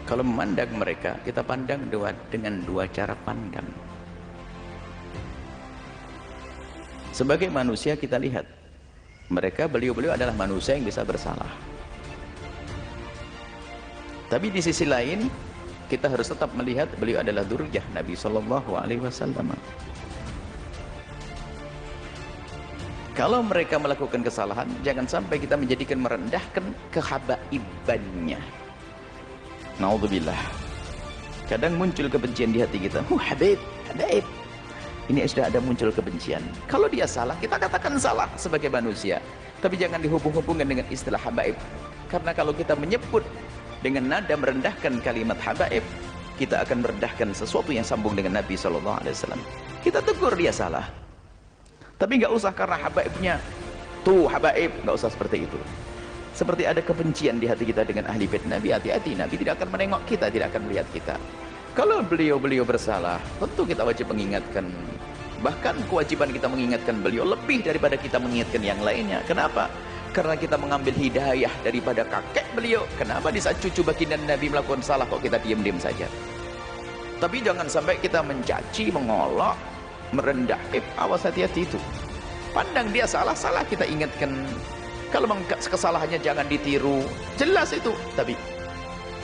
Kalau memandang mereka, kita pandang dengan dua cara pandang. Sebagai manusia kita lihat, beliau-beliau adalah manusia yang bisa bersalah. Tapi di sisi lain, kita harus tetap melihat beliau adalah dzurriyyah Nabi Shallallahu Alaihi Wasallam. Kalau mereka melakukan kesalahan, jangan sampai kita menjadikan merendahkan kehabaibannya. Naudzubillah. Kadang muncul kebencian di hati kita. Habib. Ini sudah ada muncul kebencian. Kalau dia salah, kita katakan salah sebagai manusia. Tapi jangan dihubung-hubungkan dengan istilah habaib. Karena kalau kita menyebut dengan nada merendahkan kalimat habaib, kita akan merendahkan sesuatu yang sambung dengan Nabi SAW. Kita tegur dia salah. Tapi nggak usah karena habaibnya tuh habaib, nggak usah seperti itu. Seperti ada kebencian di hati kita dengan ahli bait Nabi, hati-hati, Nabi tidak akan menengok kita, tidak akan melihat kita. Kalau beliau-beliau bersalah, tentu kita wajib mengingatkan. Bahkan kewajiban kita mengingatkan beliau lebih daripada kita mengingatkan yang lainnya. Kenapa? Karena kita mengambil hidayah daripada kakek beliau. Kenapa di saat cucu baginda Nabi melakukan salah kok kita diam-diam saja? Tapi jangan sampai kita mencaci, mengolok, merendah. Awas, hati-hati itu. Pandang dia salah kita ingatkan. Kalau kesalahannya jangan ditiru, jelas itu. Tapi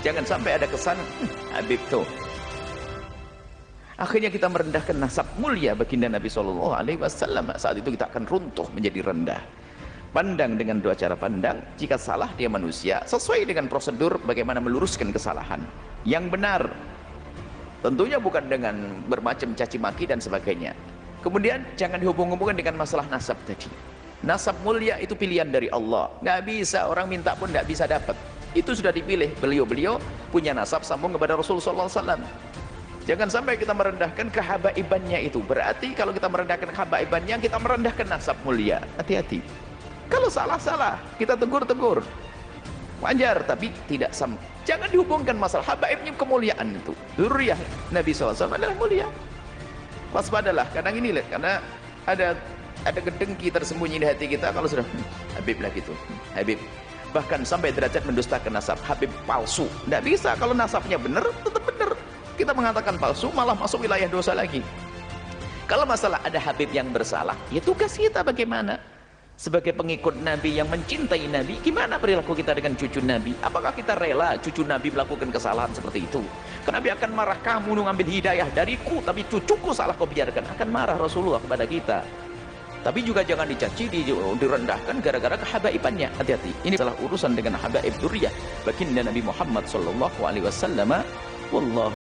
jangan sampai ada kesan Habib tuh. Akhirnya kita merendahkan nasab mulia baginda Nabi Shallallahu Alaihi Wasallam. Saat itu kita akan runtuh menjadi rendah. Pandang dengan dua cara pandang. Jika salah dia manusia, sesuai dengan prosedur bagaimana meluruskan kesalahan yang benar. Tentunya bukan dengan bermacam caci maki dan sebagainya. Kemudian jangan dihubung-hubungkan dengan masalah nasab tadi. Nasab mulia itu pilihan dari Allah. Nggak bisa, orang minta pun nggak bisa dapat. Itu sudah dipilih. Beliau-beliau punya nasab sambung kepada Rasulullah SAW. Jangan sampai kita merendahkan kehabaibannya itu. Berarti kalau kita merendahkan kehabaibannya, kita merendahkan nasab mulia. Hati-hati. Kalau salah-salah, kita tegur-tegur. Wajar, tapi tidak sama. Jangan dihubungkan masalah habaibnya kemuliaan itu. Dzurriyyah Nabi SAW adalah mulia. Waspadalah. Kadang ini lihat, karena ada gedengki tersembunyi di hati kita. Kalau sudah Habib lah gitu, Habib. Bahkan sampai derajat mendustakan nasab. Habib palsu. Tidak bisa. Kalau nasabnya benar, tetap benar. Kita mengatakan palsu, malah masuk wilayah dosa lagi. Kalau masalah ada Habib yang bersalah, ya tugas kita bagaimana? Sebagai pengikut Nabi yang mencintai Nabi, gimana perilaku kita dengan cucu Nabi? Apakah kita rela cucu Nabi melakukan kesalahan seperti itu? Karena Nabi akan marah, kamu mengambil hidayah dariku, tapi cucuku salah kau biarkan. Akan marah Rasulullah kepada kita. Tapi juga jangan dicaci, direndahkan gara-gara kehabaibannya. Hati-hati. Ini adalah urusan dengan habaib dzurriyyah baginda Nabi Muhammad sallallahu alaihi wasallam. Wallahu